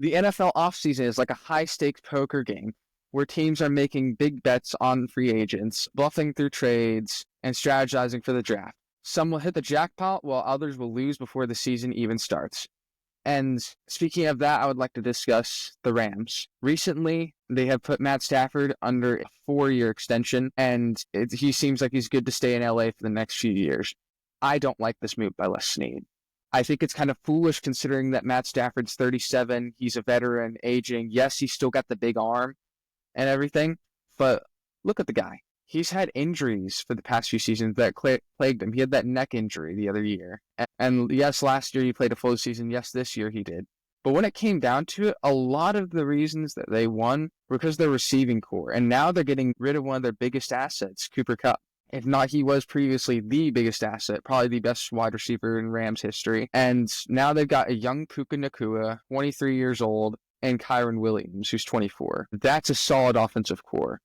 The NFL offseason is like a high-stakes poker game where teams are making big bets on free agents, bluffing through trades, and strategizing for the draft. Some will hit the jackpot, while others will lose before the season even starts. And speaking of that, I would like to discuss the Rams. Recently, they have put Matt Stafford under a 4-year extension, and he seems like he's good to stay in LA for the next few years. I don't like this move by Les Snead. I think it's kind of foolish considering that Matt Stafford's 37. He's a veteran, aging. Yes, he's still got the big arm and everything, but look at the guy. He's had injuries for the past few seasons that plagued him. He had that neck injury the other year. And yes, last year he played a full season. Yes, this year he did. But when it came down to it, a lot of the reasons that they won were because of their receiving core. And now they're getting rid of one of their biggest assets, Cooper Kupp. If not, he was previously the biggest asset, probably the best wide receiver in Rams history. And now they've got a young Puka Nacua, 23 years old, and Kyron Williams, who's 24. That's a solid offensive core.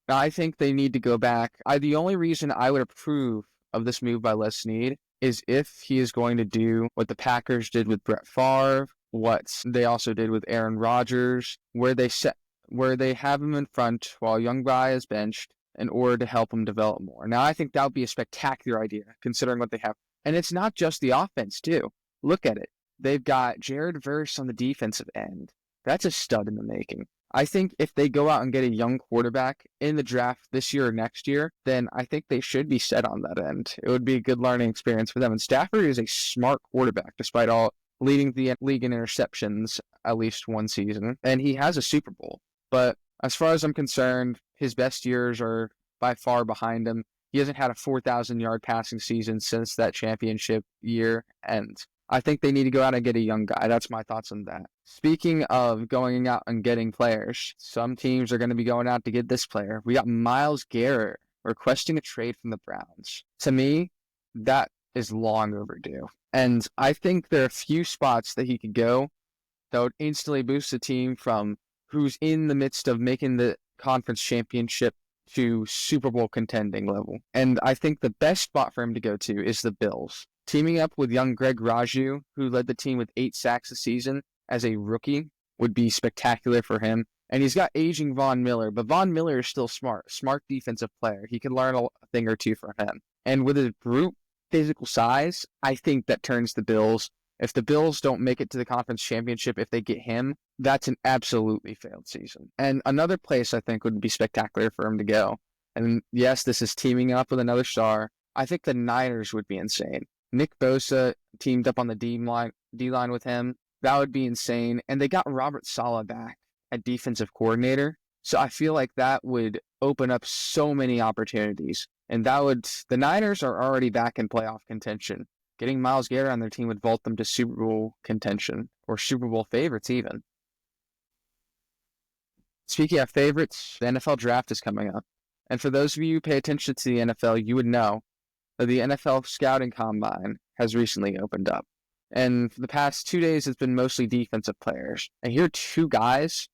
Now, I think they need to go back. The only reason I would approve of this move by Les Snead is if he is going to do what the Packers did with Brett Favre, what they also did with Aaron Rodgers, where they have him in front while a young guy is benched, in order to help them develop more. Now, I think that would be a spectacular idea, considering what they have. And it's not just the offense, too. Look at it. They've got Jared Verse on the defensive end. That's a stud in the making. I think if they go out and get a young quarterback in the draft this year or next year, then I think they should be set on that end. It would be a good learning experience for them. And Stafford is a smart quarterback, despite all leading the league in interceptions at least one season. And he has a Super Bowl. But as far as I'm concerned, his best years are by far behind him. He hasn't had a 4,000-yard passing season since that championship year, and I think they need to go out and get a young guy. That's my thoughts on that. Speaking of going out and getting players, some teams are going to be going out to get this player. We got Myles Garrett requesting a trade from the Browns. To me, that is long overdue. And I think there are a few spots that he could go that would instantly boost the team from who's in the midst of making the conference championship to Super Bowl contending level. And I think the best spot for him to go to is the Bills. Teaming up with young Greg Raju, who led the team with 8 sacks a season as a rookie, would be spectacular for him. And he's got aging Von Miller, but Von Miller is still smart defensive player. He can learn a thing or two from him. And with his brute physical size, I think that turns the Bills. If the Bills don't make it to the conference championship, if they get him, that's an absolutely failed season. And another place I think would be spectacular for him to go. And yes, this is teaming up with another star. I think the Niners would be insane. Nick Bosa teamed up on the D-line with him. That would be insane. And they got Robert Saleh back at defensive coordinator. So I feel like that would open up so many opportunities. And the Niners are already back in playoff contention. Getting Myles Garrett on their team would vault them to Super Bowl contention, or Super Bowl favorites even. Speaking of favorites, the NFL draft is coming up. And for those of you who pay attention to the NFL, you would know that the NFL Scouting Combine has recently opened up. And for the past 2 days, it's been mostly defensive players. And here are 2 guys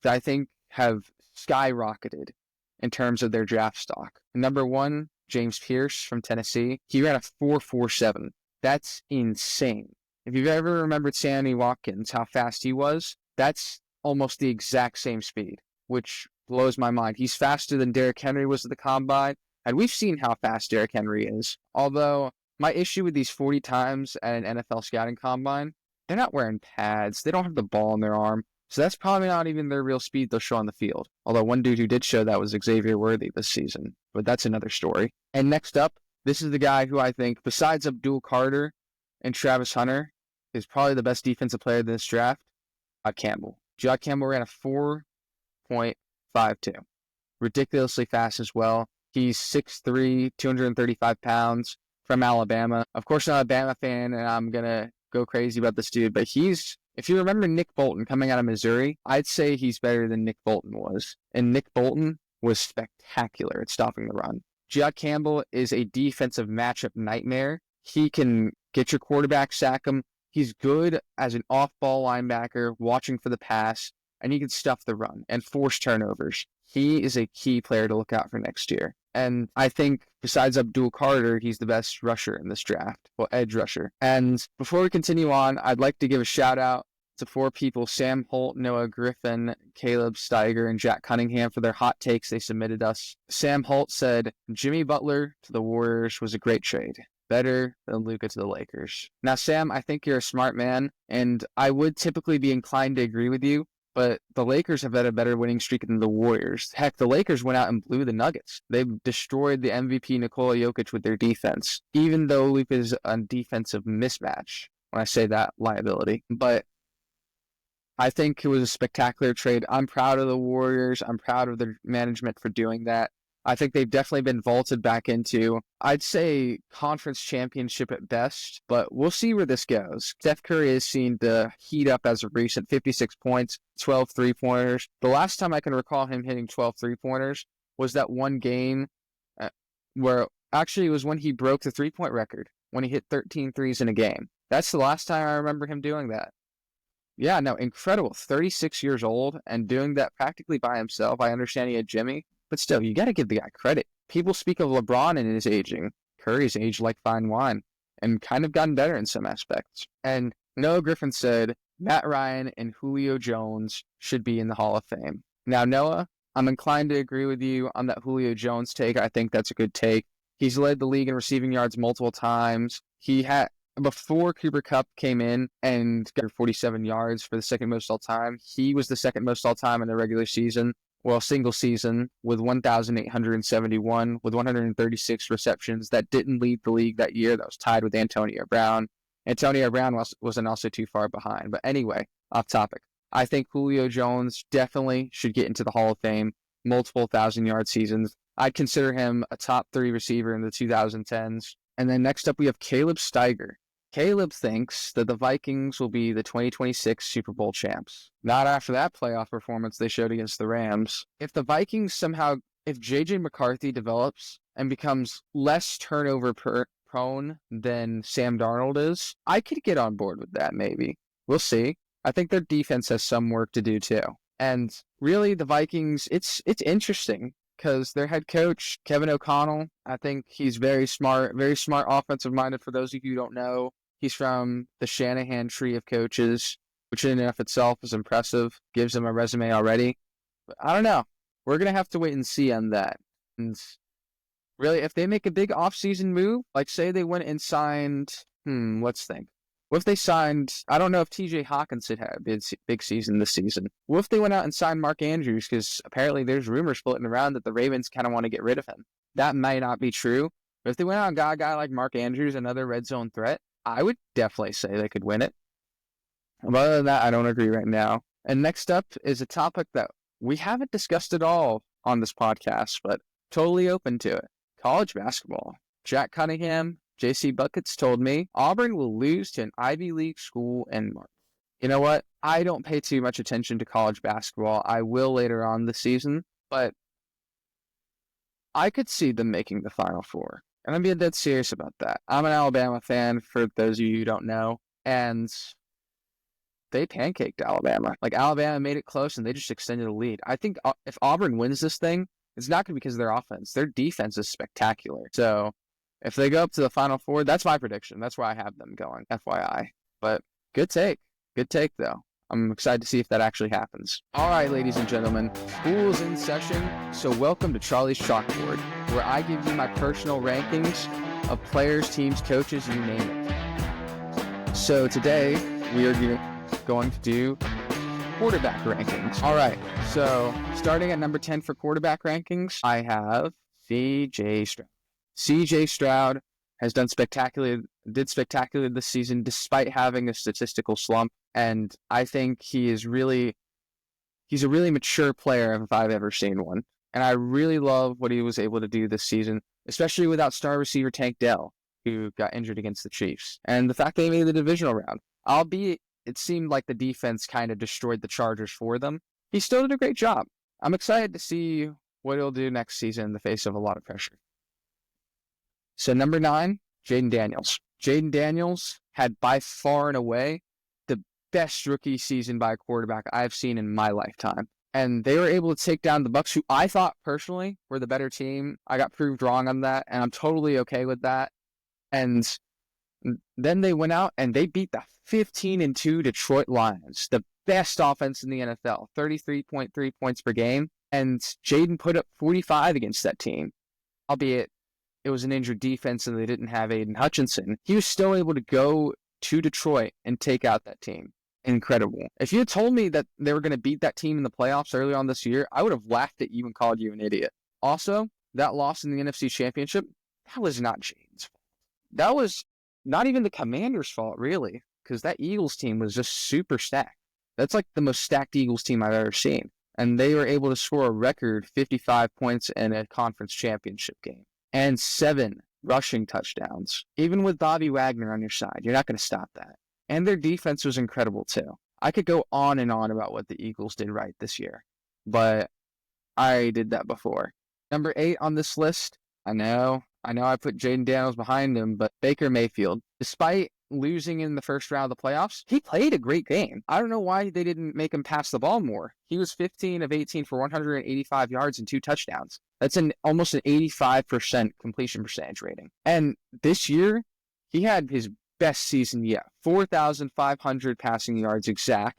that I think have skyrocketed in terms of their draft stock. Number 1, James Pierce from Tennessee. He ran a 4.47. That's insane. If you've ever remembered Sammy Watkins, how fast he was, that's almost the exact same speed, which blows my mind. He's faster than Derrick Henry was at the Combine, and we've seen how fast Derrick Henry is. Although, my issue with these 40 times at an NFL Scouting Combine, they're not wearing pads. They don't have the ball in their arm. So that's probably not even their real speed they'll show on the field. Although one dude who did show that was Xavier Worthy this season. But that's another story. And next up, this is the guy who I think, besides Abdul Carter and Travis Hunter, is probably the best defensive player in this draft, Campbell. Jod Campbell ran a 4.52. Ridiculously fast as well. He's 6'3", 235 pounds, from Alabama. Of course, I'm not a Bama fan, and I'm going to go crazy about this dude, but if you remember Nick Bolton coming out of Missouri, I'd say he's better than Nick Bolton was. And Nick Bolton was spectacular at stopping the run. Jod Campbell is a defensive matchup nightmare. He can get your quarterback, sack him. He's good as an off-ball linebacker, watching for the pass, and he can stuff the run and force turnovers. He is a key player to look out for next year. And I think besides Abdul Carter, he's the best rusher in this draft, well, edge rusher. And before we continue on, I'd like to give a shout out to 4 people: Sam Holt, Noah Griffin, Caleb Steiger, and Jack Cunningham for their hot takes they submitted us. Sam Holt said, Jimmy Butler to the Warriors was a great trade. Better than Luka to the Lakers. Now, Sam, I think you're a smart man, and I would typically be inclined to agree with you, but the Lakers have had a better winning streak than the Warriors. Heck, the Lakers went out and blew the Nuggets. They destroyed the MVP Nikola Jokic with their defense, even though Luka is a defensive mismatch when I say that liability. But I think it was a spectacular trade. I'm proud of the Warriors. I'm proud of their management for doing that. I think they've definitely been vaulted back into, I'd say, conference championship at best, but we'll see where this goes. Steph Curry has seemed to heat up as of recent: 56 points, 12 three-pointers. The last time I can recall him hitting 12 three-pointers was that one game where actually it was when he broke the three-point record, when he hit 13 threes in a game. That's the last time I remember him doing that. Yeah, no, incredible. 36 years old and doing that practically by himself. I understand he had Jimmy, but still, you got to give the guy credit. People speak of LeBron and his aging. Curry's aged like fine wine and kind of gotten better in some aspects. And Noah Griffin said Matt Ryan and Julio Jones should be in the Hall of Fame. Now, Noah, I'm inclined to agree with you on that Julio Jones take. I think that's a good take. He's led the league in receiving yards multiple times. He had, before Cooper Kupp came in and got 47 yards for the second most all time, he was the second most all time in the regular season. Well, single season with 1,871 with 136 receptions. That didn't lead the league that year. That was tied with Antonio Brown. Antonio Brown wasn't also too far behind. But anyway, off topic. I think Julio Jones definitely should get into the Hall of Fame. Multiple 1,000-yard seasons. I'd consider him a top 3 receiver in the 2010s. And then next up we have Caleb Steiger. Caleb thinks that the Vikings will be the 2026 Super Bowl champs. Not after that playoff performance they showed against the Rams. If the Vikings somehow, if J.J. McCarthy develops and becomes less turnover prone than Sam Darnold is, I could get on board with that maybe. We'll see. I think their defense has some work to do too. And really the Vikings, it's interesting because their head coach, Kevin O'Connell, I think he's very smart offensive-minded. For those of you who don't know, he's from the Shanahan tree of coaches, which in and of itself is impressive, gives him a resume already. But I don't know. We're going to have to wait and see on that. And really, if they make a big offseason move, like say they went and signed, let's think. What if they signed, I don't know if TJ Hawkinson had a big season this season. What if they went out and signed Mark Andrews? Because apparently there's rumors floating around that the Ravens kind of want to get rid of him. That might not be true. But if they went out and got a guy like Mark Andrews, another red zone threat, I would definitely say they could win it. But other than that, I don't agree right now. And next up is a topic that we haven't discussed at all on this podcast, but totally open to it. College basketball. Jack Cunningham, JC Buckets told me Auburn will lose to an Ivy League school in March. You know what? I don't pay too much attention to college basketball. I will later on this season, but I could see them making the Final Four. And I'm being dead serious about that. I'm an Alabama fan, for those of you who don't know, and they pancaked Alabama. Like, Alabama made it close, and they just extended the lead. I think if Auburn wins this thing, it's not going to be because of their offense. Their defense is spectacular. So if they go up to the Final Four, that's my prediction. That's where I have them going, FYI. But good take. Good take, though. I'm excited to see if that actually happens. All right, ladies and gentlemen, school's in session, so welcome to Charlie's Chalkboard, where I give you my personal rankings of players, teams, coaches, you name it. So today, we are going to do quarterback rankings. All right, so starting at number 10 for quarterback rankings, I have C.J. Stroud. C.J. Stroud has did spectacularly this season despite having a statistical slump, and I think he's a really mature player if I've ever seen one. And I really love what he was able to do this season, especially without star receiver Tank Dell, who got injured against the Chiefs. And the fact they made the divisional round, albeit it seemed like the defense kind of destroyed the Chargers for them, he still did a great job. I'm excited to see what he'll do next season in the face of a lot of pressure. So number 9, Jaden Daniels. Jaden Daniels had by far and away the best rookie season by a quarterback I've seen in my lifetime. And they were able to take down the Bucs, who I thought personally were the better team. I got proved wrong on that, and I'm totally okay with that. And Then they went out and they beat the 15-2 Detroit Lions, the best offense in the NFL, 33.3 points per game. And Jaden put up 45 against that team, albeit it was an injured defense and they didn't have Aiden Hutchinson. He was still able to go to Detroit and take out that team. Incredible. If you had told me that they were going to beat that team in the playoffs early on this year, I would have laughed at you and called you an idiot. Also, that loss in the NFC Championship, that was not Jaden's fault. That was not even the Commanders' fault, really, because that Eagles team was just super stacked. That's like the most stacked Eagles team I've ever seen. And they were able to score a record 55 points in a conference championship game and 7 rushing touchdowns. Even with Bobby Wagner on your side, you're not going to stop that. And their defense was incredible, too. I could go on and on about what the Eagles did right this year, but I did that before. Number 8 on this list, I know I put Jaden Daniels behind him, but Baker Mayfield, despite losing in the first round of the playoffs, he played a great game. I don't know why they didn't make him pass the ball more. He was 15 of 18 for 185 yards and 2 touchdowns. That's almost an 85% completion percentage rating. And this year, he had his best season yet. 4,500 passing yards exact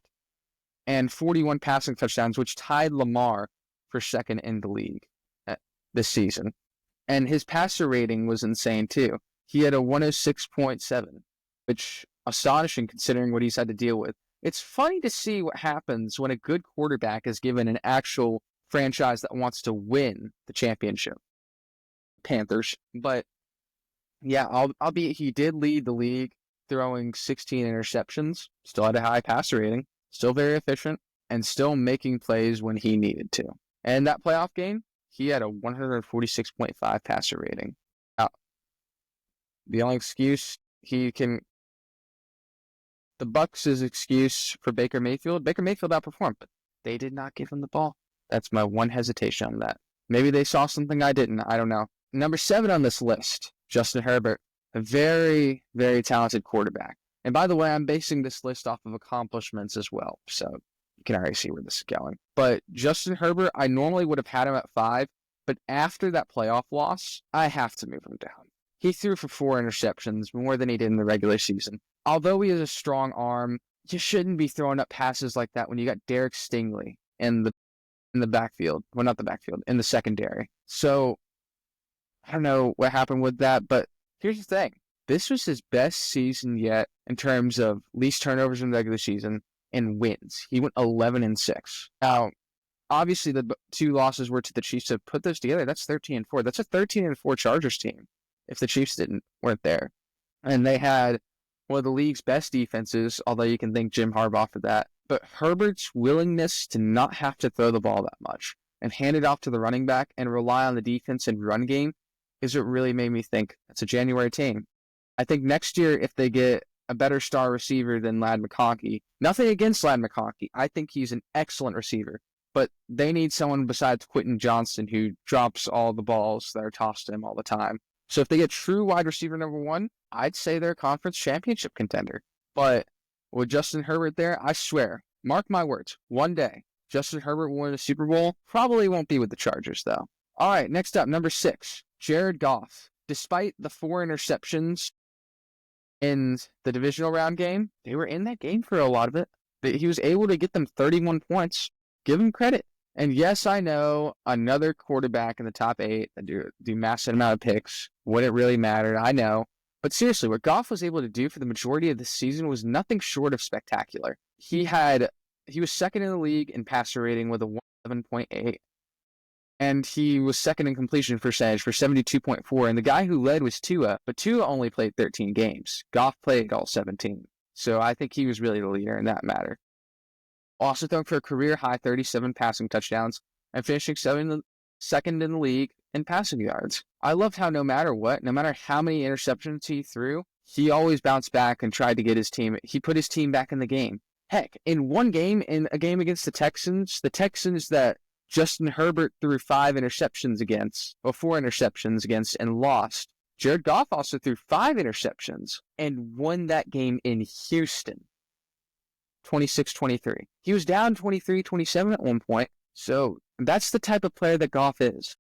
and 41 passing touchdowns, which tied Lamar for second in the league this season. And his passer rating was insane too. He had a 106.7, which astonishing considering what he's had to deal with. It's funny to see what happens when a good quarterback is given an actual franchise that wants to win the championship. Panthers. But yeah, albeit he did lead the league throwing 16 interceptions, still had a high passer rating, still very efficient, and still making plays when he needed to. And that playoff game, he had a 146.5 passer rating. Now, the only excuse the Bucs' excuse for Baker Mayfield outperformed, but they did not give him the ball. That's my one hesitation on that. Maybe they saw something I didn't. I don't know. Number 7 on this list, Justin Herbert, a very, very talented quarterback. And by the way, I'm basing this list off of accomplishments as well, so you can already see where this is going. But Justin Herbert, I normally would have had him at 5, but after that playoff loss, I have to move him down. He threw for 4 interceptions, more than he did in the regular season. Although he has a strong arm, you shouldn't be throwing up passes like that when you got Derek Stingley in the backfield. Well, not the backfield, in the secondary. So, I don't know what happened with that, but here's the thing. This was his best season yet in terms of least turnovers in the regular season and wins. He went 11-6. Now, obviously, the 2 losses were to the Chiefs. So put those together, that's 13-4. That's a 13-4 Chargers team if the Chiefs weren't there. And they had one of the league's best defenses, although you can thank Jim Harbaugh for that. But Herbert's willingness to not have to throw the ball that much and hand it off to the running back and rely on the defense and run game is what really made me think it's a January team. I think next year, if they get a better star receiver than Ladd McConkey, nothing against Ladd McConkey. I think he's an excellent receiver. But they need someone besides Quentin Johnston who drops all the balls that are tossed to him all the time. So if they get true wide receiver number 1, I'd say they're a conference championship contender. But with Justin Herbert there, I swear, mark my words, one day, Justin Herbert will win a Super Bowl. Probably won't be with the Chargers, though. All right, next up, number 6, Jared Goff. Despite the 4 interceptions in the divisional round game, they were in that game for a lot of it. But he was able to get them 31 points. Give him credit. And yes, I know another quarterback in the top 8 that do massive amount of picks wouldn't really matter. I know. But seriously, what Goff was able to do for the majority of the season was nothing short of spectacular. He was second in the league in passer rating with a 111.8. And he was second in completion percentage for 72.4. And the guy who led was Tua, but Tua only played 13 games. Goff played all 17. So I think he was really the leader in that matter. Also throwing for a career-high 37 passing touchdowns and finishing second in the league in passing yards. I loved how no matter how many interceptions he threw, he always bounced back and tried to get his team. He put his team back in the game. Heck, in one game, in a game against the Texans that Justin Herbert threw 4 interceptions against and lost, Jared Goff also threw 5 interceptions and won that game in Houston. 26-23. He was down 23-27 at one point. So that's the type of player that Goff is.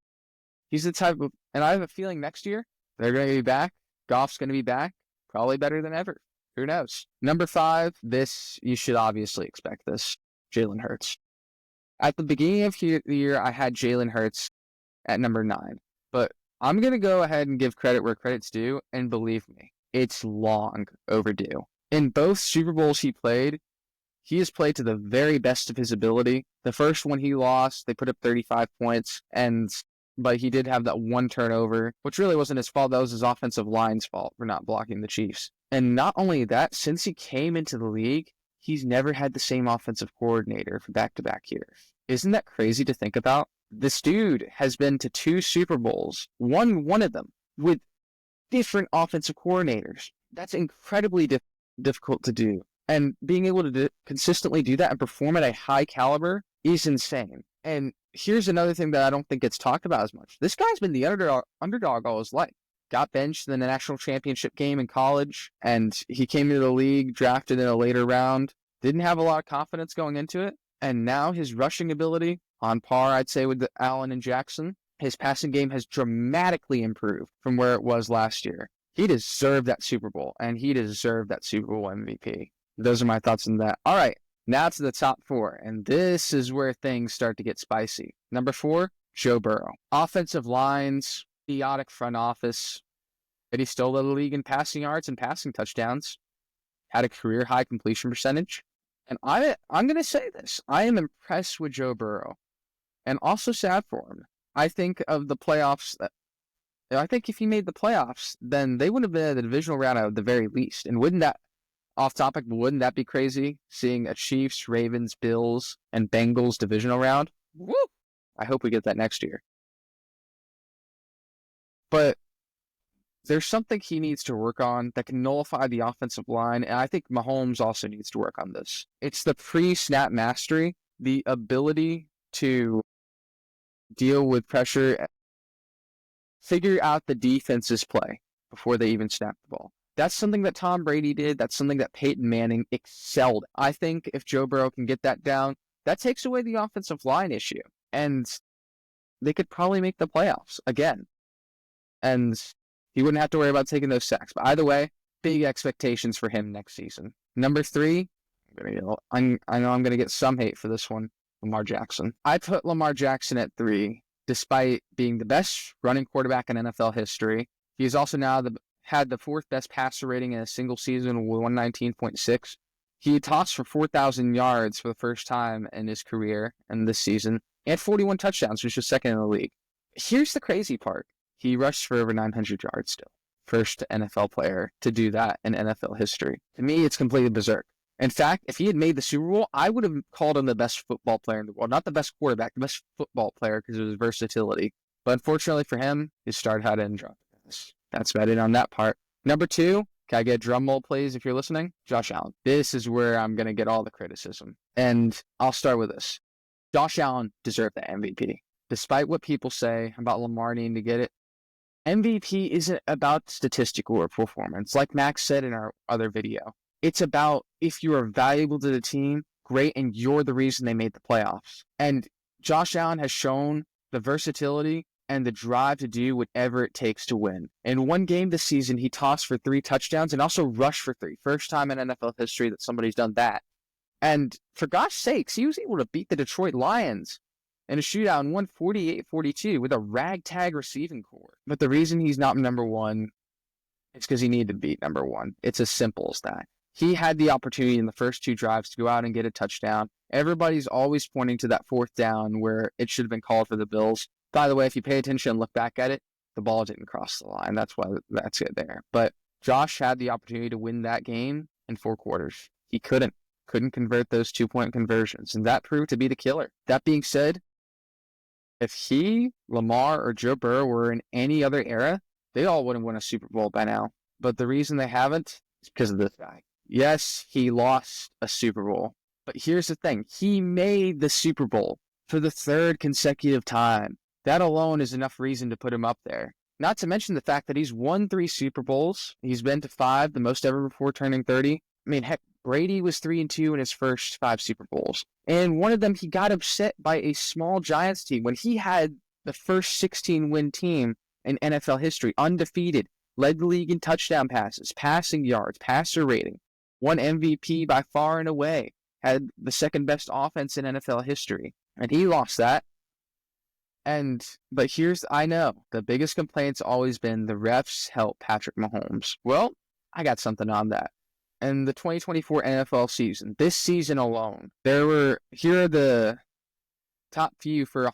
He's the type of, and I have a feeling next year they're going to be back. Goff's going to be back. probably better than ever. Who knows? Number 5, this, you should obviously expect this, Jalen Hurts. At the beginning of the year, I had Jalen Hurts at number 9. But I'm going to go ahead and give credit where credit's due, and believe me, it's long overdue. In both Super Bowls he played, he has played to the very best of his ability. The first one he lost, they put up 35 points, but he did have that one turnover, which really wasn't his fault. That was his offensive line's fault for not blocking the Chiefs. And not only that, since he came into the league, he's never had the same offensive coordinator for back-to-back years. Isn't that crazy to think about? This dude has been to 2 Super Bowls, won one of them, with different offensive coordinators. That's incredibly difficult to do. And being able to consistently do that and perform at a high caliber is insane. And here's another thing that I don't think gets talked about as much. This guy's been the underdog all his life. Got benched in the national championship game in college, and he came into the league, drafted in a later round. Didn't have a lot of confidence going into it. And now his rushing ability, on par, I'd say, with Allen and Jackson. His passing game has dramatically improved from where it was last year. He deserved that Super Bowl, and he deserved that Super Bowl MVP. Those are my thoughts on that. All right, now to the top 4, and this is where things start to get spicy. Number 4, Joe Burrow. Offensive lines, idiotic front office, but he still led the league in passing yards and passing touchdowns. Had a career-high completion percentage. And I'm going to say this. I am impressed with Joe Burrow, and also sad for him. I think of the playoffs. I think if he made the playoffs, then they would have been at the divisional round at the very least. And wouldn't that, off topic, wouldn't that be crazy? Seeing a Chiefs, Ravens, Bills, and Bengals divisional round? Woo! I hope we get that next year. But there's something he needs to work on that can nullify the offensive line, and I think Mahomes also needs to work on this. It's the pre-snap mastery, the ability to deal with pressure, figure out the defense's play before they even snap the ball. That's something that Tom Brady did. That's something that Peyton Manning excelled. I think if Joe Burrow can get that down, that takes away the offensive line issue, and they could probably make the playoffs again. And he wouldn't have to worry about taking those sacks. But either way, big expectations for him next season. Number 3, I know I'm going to get some hate for this one, Lamar Jackson. I put Lamar Jackson at 3, despite being the best running quarterback in NFL history. He's also now had the 4th best passer rating in a single season with 119.6. He tossed for 4,000 yards for the first time in his career in this season, and 41 touchdowns, which was second in the league. Here's the crazy part. He rushed for over 900 yards still. First NFL player to do that in NFL history. To me, it's completely berserk. In fact, if he had made the Super Bowl, I would have called him the best football player in the world. Not the best quarterback, the best football player because of his versatility. But unfortunately for him, his start had to end. That's about it on that part. Number 2, can I get drum roll, please, if you're listening? Josh Allen. This is where I'm going to get all the criticism. And I'll start with this. Josh Allen deserved the MVP. Despite what people say about Lamar needing to get it, MVP isn't about statistical or performance. Like Max said in our other video, it's about if you are valuable to the team, great, and you're the reason they made the playoffs. And Josh Allen has shown the versatility and the drive to do whatever it takes to win. In one game this season, he tossed for 3 touchdowns and also rushed for 3. First time in NFL history that somebody's done that. And for gosh sakes, he was able to beat the Detroit Lions in a shootout and won 48-42 with a ragtag receiving core. But the reason he's not number 1 is because he needed to beat number 1. It's as simple as that. He had the opportunity in the first 2 drives to go out and get a touchdown. Everybody's always pointing to that 4th down where it should have been called for the Bills. By the way, if you pay attention and look back at it, the ball didn't cross the line. That's why that's it there. But Josh had the opportunity to win that game in 4 quarters. He couldn't convert those 2-point conversions, and that proved to be the killer. That being said, if he, Lamar, or Joe Burrow were in any other era, they all would have won a Super Bowl by now. But the reason they haven't is because of this guy. Yes, he lost a Super Bowl, but here's the thing. He made the Super Bowl for the 3rd consecutive time. That alone is enough reason to put him up there. Not to mention the fact that he's won 3 Super Bowls. He's been to 5, the most ever before turning 30. I mean, heck, Brady was 3-2 in his first 5 Super Bowls. And one of them, he got upset by a small Giants team when he had the first 16-win team in NFL history, undefeated, led the league in touchdown passes, passing yards, passer rating, won MVP by far and away, had the second best offense in NFL history, and he lost that. But I know the biggest complaint's always been the refs help Patrick Mahomes. Well, I got something on that. In the 2024 NFL season, this season alone, here are the top few for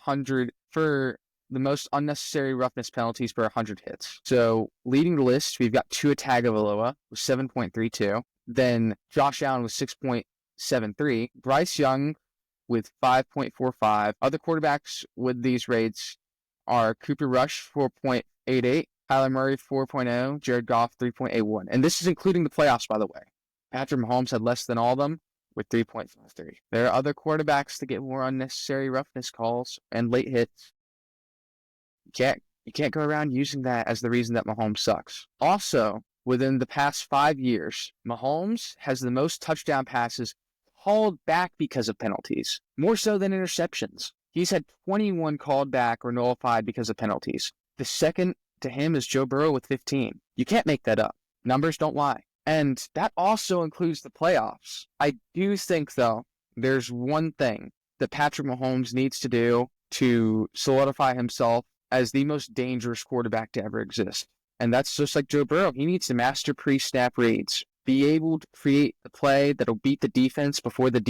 the most unnecessary roughness penalties per 100 hits. So leading the list, we've got Tua Tagovailoa with 7.32. Then Josh Allen with 6.73. Bryce Young with 5.45. Other quarterbacks with these rates are Cooper Rush, 4.88. Kyler Murray, 4.0. Jared Goff, 3.81. And this is including the playoffs, by the way. Patrick Mahomes had less than all of them with 3.53. There are other quarterbacks that get more unnecessary roughness calls and late hits. You can't go around using that as the reason that Mahomes sucks. Also, within the past 5 years, Mahomes has the most touchdown passes called back because of penalties, more so than interceptions. He's had 21 called back or nullified because of penalties. The second to him is Joe Burrow with 15. You can't make that up. Numbers don't lie. And that also includes the playoffs. I do think, though, there's one thing that Patrick Mahomes needs to do to solidify himself as the most dangerous quarterback to ever exist. And that's just like Joe Burrow. He needs to master pre-snap reads, be able to create a play that'll beat the defense before the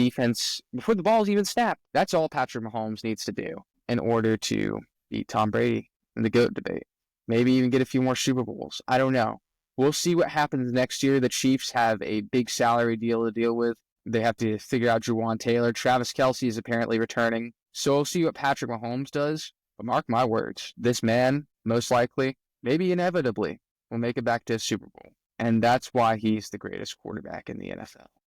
ball's even snapped. That's all Patrick Mahomes needs to do in order to beat Tom Brady in the GOAT debate. Maybe even get a few more Super Bowls. I don't know. We'll see what happens next year. The Chiefs have a big salary deal to deal with. They have to figure out Juwan Taylor. Travis Kelce is apparently returning. So we'll see what Patrick Mahomes does. But mark my words, this man, most likely, maybe inevitably, will make it back to a Super Bowl. And that's why he's the greatest quarterback in the NFL.